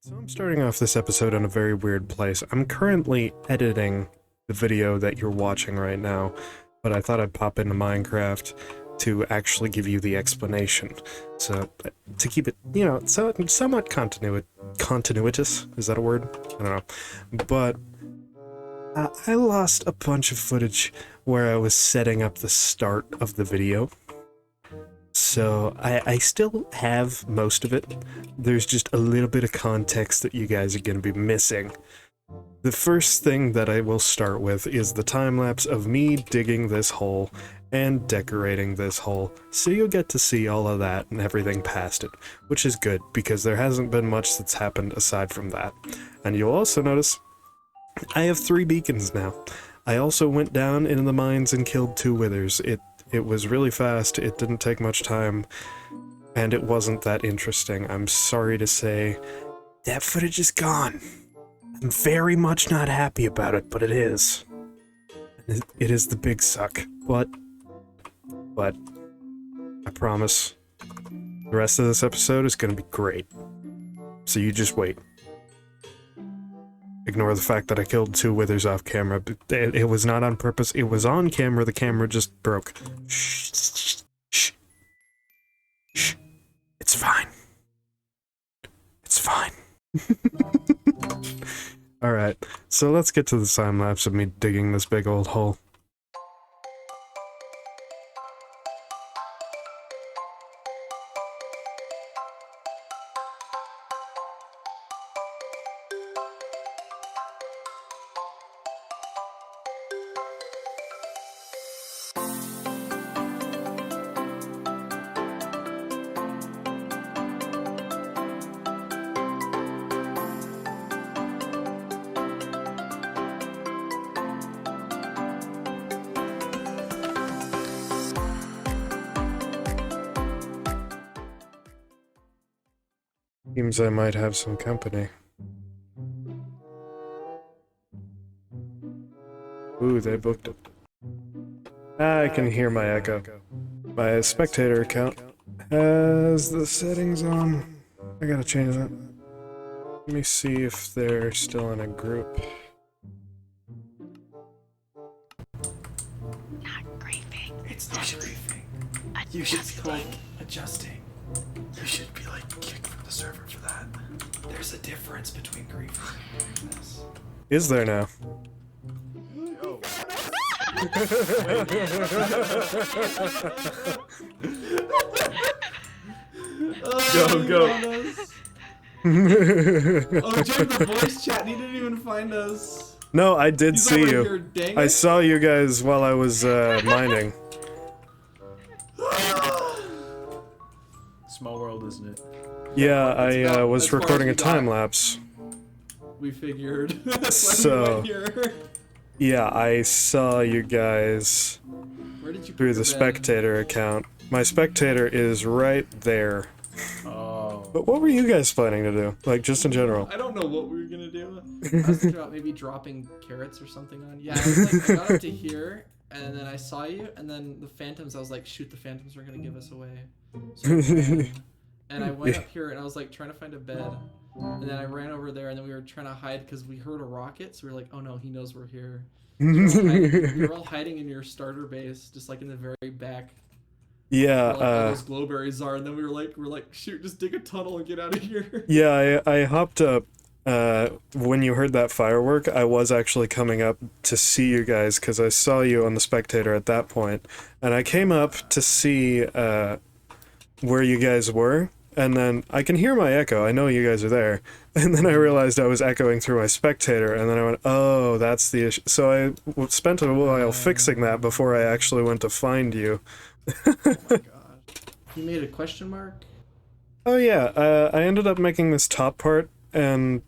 So I'm starting off this episode in a very weird place. I'm currently editing the video that you're watching right now, but I thought I'd pop into Minecraft to actually give you the explanation. So, to keep it, you know, so somewhat continuitous, is that a word? I don't know. But, I lost a bunch of footage where I was setting up the start of the video. So, I still have most of it. There's just a little bit of context that you guys are going to be missing. The first thing that I will start with is the time-lapse of me digging this hole and decorating this hole, so you'll get to see all of that and everything past it, which is good, because there hasn't been much that's happened aside from that. And you'll also notice I have 3 beacons now. I also went down into the mines and killed 2 withers. It was really fast, it didn't take much time, and it wasn't that interesting. I'm sorry to say, that footage is gone. I'm very much not happy about it, but it is. It is the big suck, but I promise the rest of this episode is gonna be great. So you just wait. Ignore the fact that I killed 2 withers off camera, but it was not on purpose. It was on camera, the camera just broke. Shh. Shh. Shh. It's fine. It's fine. Alright, so let's get to the time-lapse of me digging this big old hole. Seems I might have some company. Ooh, they booked it. I can hear my echo. My spectator account has the settings on. I gotta change that. Let me see if they're still in a group. Not griefing. It's not griefing. You should be like adjusting. You should be like kicked from the server for that. There's a difference between griefing and this. Is there now? Go. Oh, join the voice chat and he didn't even find us. No, I did He's see over you. here, dang I it. saw you guys while I was mining. Small world, isn't it? Yeah, That's I about was as far as recording we a got. time lapse. We figured. That's why So- we went here. Yeah, I saw you guys Where did you put through your the bed? spectator account. My spectator is right there. Oh. But what were you guys planning to do? Like, just in general? I don't know what we were gonna do. I was thinking about maybe dropping carrots or something on. Yeah, I was like, I got up to here, and then I saw you, and then the phantoms. I was like, shoot, the phantoms are gonna give us away. So I ran, and I went up here, and I was like trying to find a bed, and then I ran over there, and then we were trying to hide because we heard a rocket, so we were like, oh no, he knows we're here. So we were all hiding in your starter base, just like in the very back. Yeah, Where, like, all those glowberries are, and then we were like, shoot, just dig a tunnel and get out of here. yeah, I hopped up. When you heard that firework, I was actually coming up to see you guys, because I saw you on the spectator at that point, and I came up to see, where you guys were, and then I can hear my echo, I know you guys are there, and then I realized I was echoing through my spectator, and then I went, oh, that's the issue. So I spent a while fixing that before I actually went to find you. Oh my god. You made a question mark? Oh yeah, I ended up making this top part, and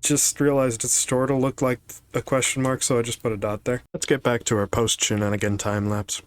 just realized it sort of looked like a question mark, so I just put a dot there. Let's get back to our post-shenanigan time-lapse.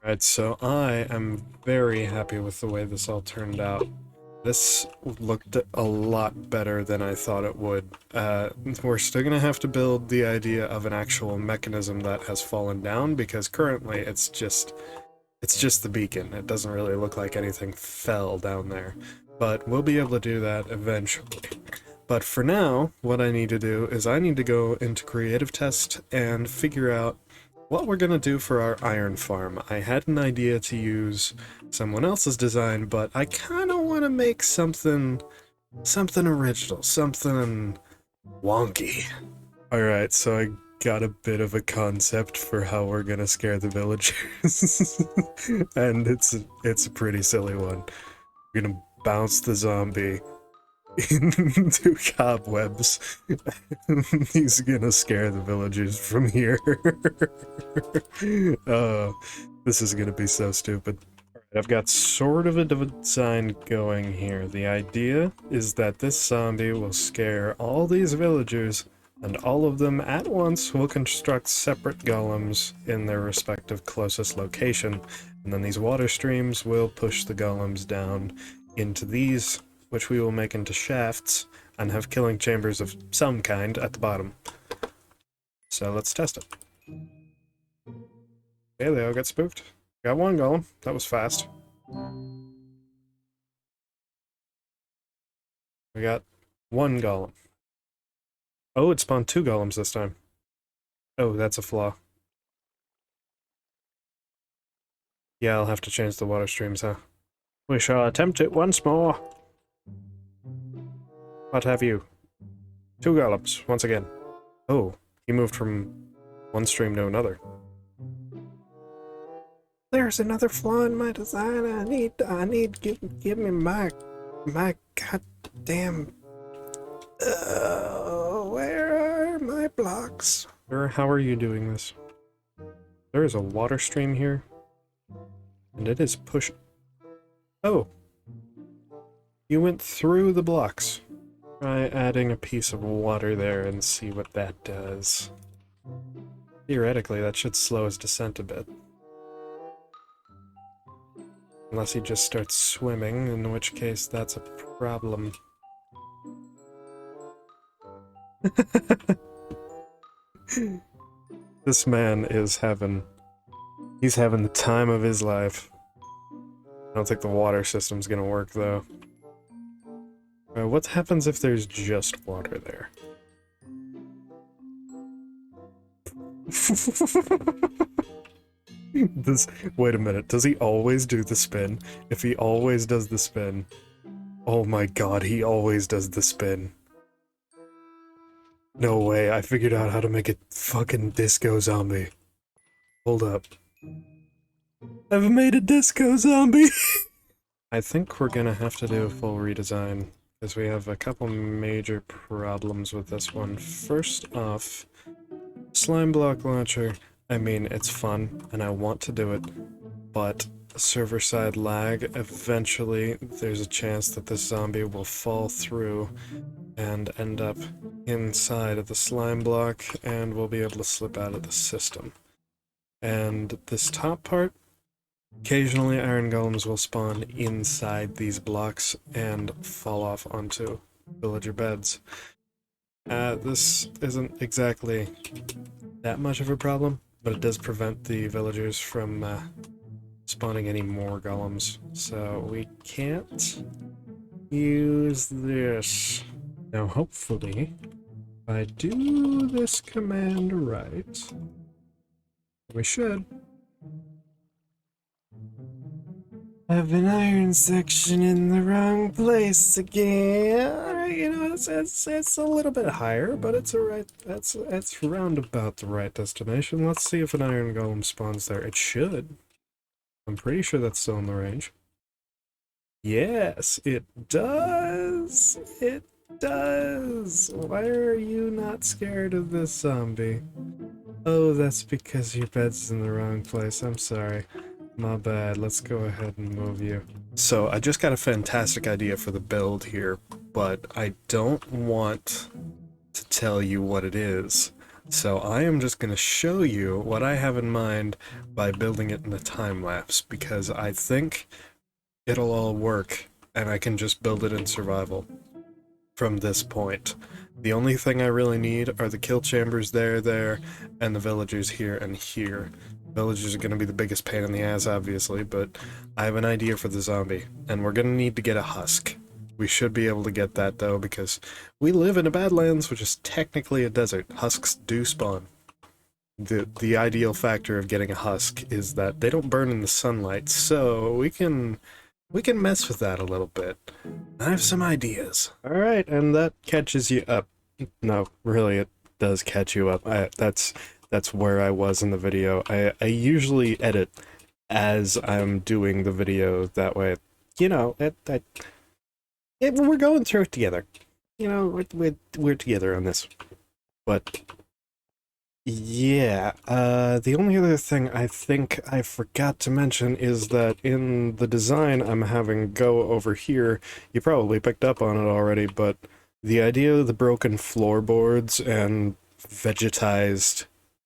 Alright, so I am very happy with the way this all turned out. This looked a lot better than I thought it would. We're still gonna have to build the idea of an actual mechanism that has fallen down, because currently it's just the beacon. It doesn't really look like anything fell down there. But we'll be able to do that eventually. But for now, what I need to do is I need to go into creative test and figure out what we're gonna do for our iron farm. I had an idea to use someone else's design, but I kind of want to make something original, something wonky. Alright, so I got a bit of a concept for how we're gonna scare the villagers. And it's a pretty silly one. We're gonna bounce the zombie into cobwebs. He's gonna scare the villagers from here. This is gonna be so stupid. I've got sort of a design going here. The idea is that this zombie will scare all these villagers, and all of them at once will construct separate golems in their respective closest location, and then these water streams will push the golems down into these, which we will make into shafts, and have killing chambers of some kind at the bottom. So let's test it. Okay, they all got spooked. Got one golem. That was fast. We got one golem. Oh, it spawned two golems this time. Oh, that's a flaw. Yeah, I'll have to change the water streams, huh? We shall attempt it once more. What have you? Two golems, once again. Oh, he moved from one stream to another. There's another flaw in my design. I need, give me my goddamn. Where are my blocks? Sir, how are you doing this? There is a water stream here, and it is push. Oh, you went through the blocks. Try adding a piece of water there and see what that does. Theoretically, that should slow his descent a bit. Unless he just starts swimming, in which case that's a problem. This man is he's having the time of his life. I don't think the water system's gonna work, though. What happens if there's just water there? Wait a minute, does he always do the spin? If he always does the spin... Oh my god, he always does the spin. No way, I figured out how to make a fucking disco zombie. Hold up. I've made a disco zombie! I think we're gonna have to do a full redesign, because we have a couple major problems with this one. First off, slime block launcher. I mean, it's fun, and I want to do it, but server-side lag, eventually there's a chance that this zombie will fall through and end up inside of the slime block, and we'll be able to slip out of the system. And this top part, occasionally iron golems will spawn inside these blocks and fall off onto villager beds. This isn't exactly that much of a problem, but it does prevent the villagers from spawning any more golems, so we can't use this. Now hopefully, if I do this command right, we should have an iron section in the wrong place again. Alright, you know, it's a little bit higher, but it's alright. It's round about the right destination. Let's see if an iron golem spawns there. It should. I'm pretty sure that's still in the range. Yes, it does! It does! Why are you not scared of this zombie? Oh, that's because your bed's in the wrong place. I'm sorry. My bad. Let's go ahead and move you. So, I just got a fantastic idea for the build here, but I don't want to tell you what it is So I am just going to show you what I have in mind by building it in a time lapse, because I think it'll all work, and I can just build it in survival from this point. The only thing I really need are the kill chambers there, and the villagers here and here. Villagers are going to be the biggest pain in the ass, obviously, but I have an idea for the zombie, and we're going to need to get a husk. We should be able to get that, though, because we live in a Badlands, which is technically a desert. Husks do spawn. The ideal factor of getting a husk is that they don't burn in the sunlight, so we can mess with that a little bit. I have some ideas. Alright, and that catches you up. No, really, it does catch you up. That's where I was in the video. I usually edit as I'm doing the video, that way, you know, we're going through it together. You know, we're together on this. But yeah, the only other thing I think I forgot to mention is that in the design I'm having go over here, you probably picked up on it already, but the idea of the broken floorboards and vegetized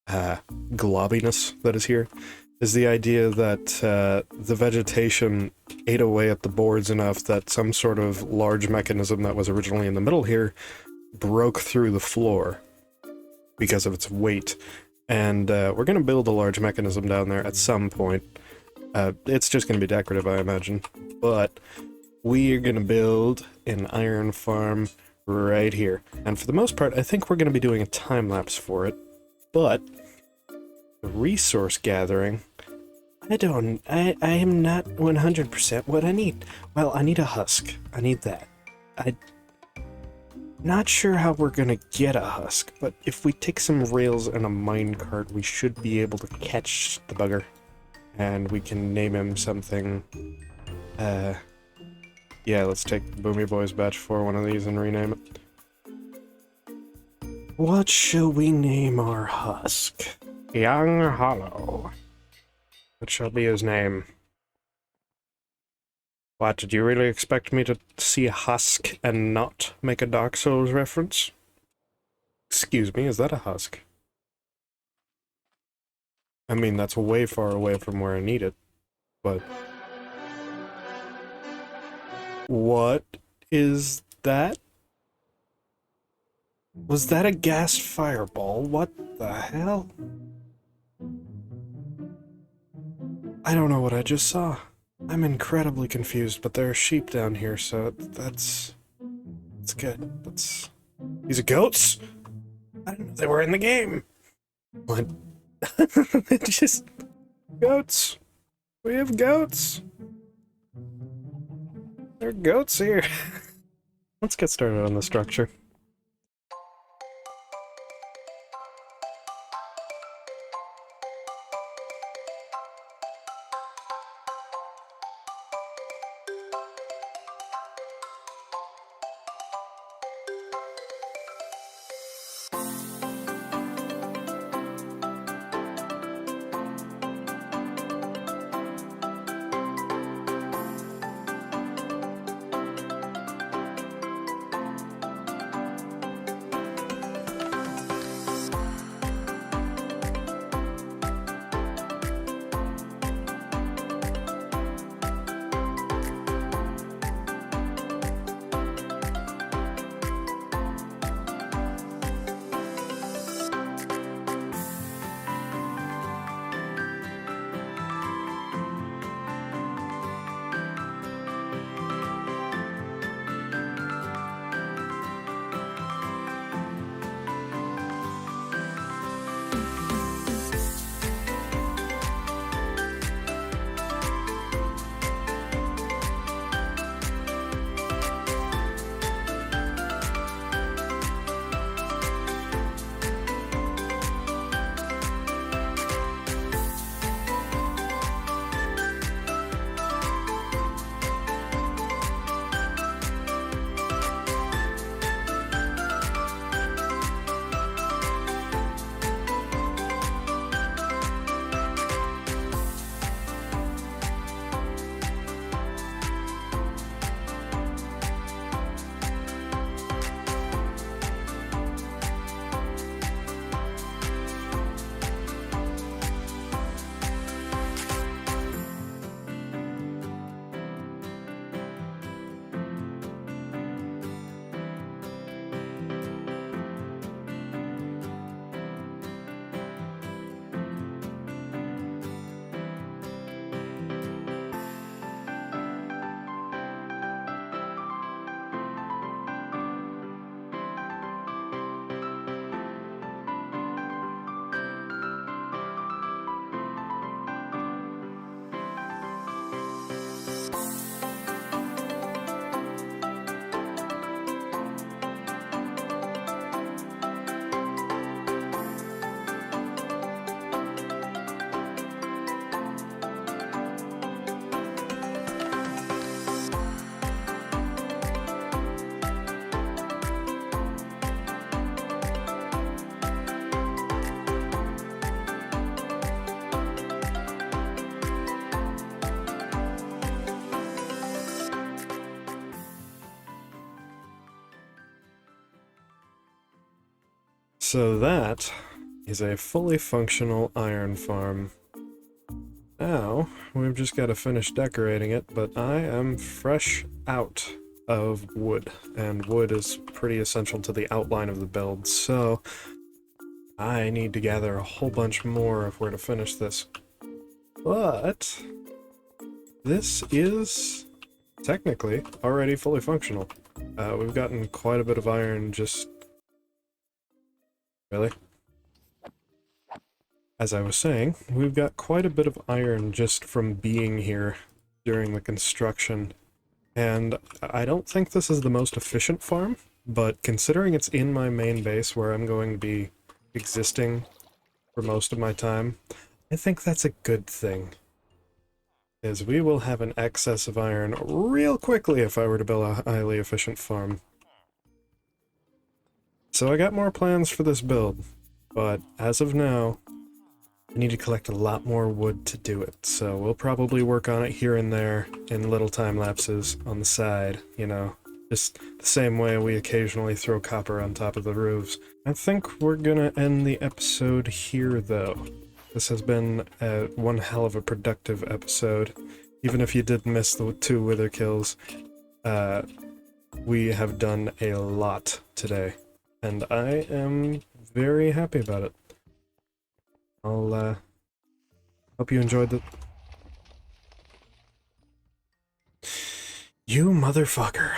globbiness that is here is the idea that the vegetation ate away at the boards enough that some sort of large mechanism that was originally in the middle here broke through the floor because of its weight, and we're going to build a large mechanism down there at some point. It's just going to be decorative, I imagine, but we are going to build an iron farm right here, and for the most part, I think we're going to be doing a time-lapse for it, but the resource gathering, I am not 100% what I need. Well, I need a husk. I need that. Not sure how we're gonna get a husk, but if we take some rails and a minecart, we should be able to catch the bugger. And we can name him something. Yeah, let's take Boomy Boy's Batch 4, one of these, and rename it. What shall we name our husk? Young Hollow. What shall be his name? What, did you really expect me to see a husk and not make a Dark Souls reference? Excuse me, is that a husk? I mean, that's way far away from where I need it, but... What is that? Was that a gas fireball? What the hell? I don't know what I just saw. I'm incredibly confused, but there are sheep down here, so that's good. These are goats? I didn't know they were in the game. What? Just goats. We have goats. There are goats here. Let's get started on the structure. So that is a fully functional iron farm. Now, we've just got to finish decorating it, but I am fresh out of wood, and wood is pretty essential to the outline of the build, so I need to gather a whole bunch more if we're to finish this. But this is technically already fully functional. We've gotten quite a bit of iron just... Really? As I was saying, we've got quite a bit of iron just from being here during the construction. And I don't think this is the most efficient farm, but considering it's in my main base where I'm going to be existing for most of my time, I think that's a good thing. Is we will have an excess of iron real quickly if I were to build a highly efficient farm. So I got more plans for this build, but as of now, I need to collect a lot more wood to do it, so we'll probably work on it here and there in little time lapses on the side, you know, just the same way we occasionally throw copper on top of the roofs. I think we're gonna end the episode here, though. This has been one hell of a productive episode. Even if you did miss the 2 wither kills, we have done a lot today, and I am very happy about it. I'll, hope you enjoyed the... You motherfucker.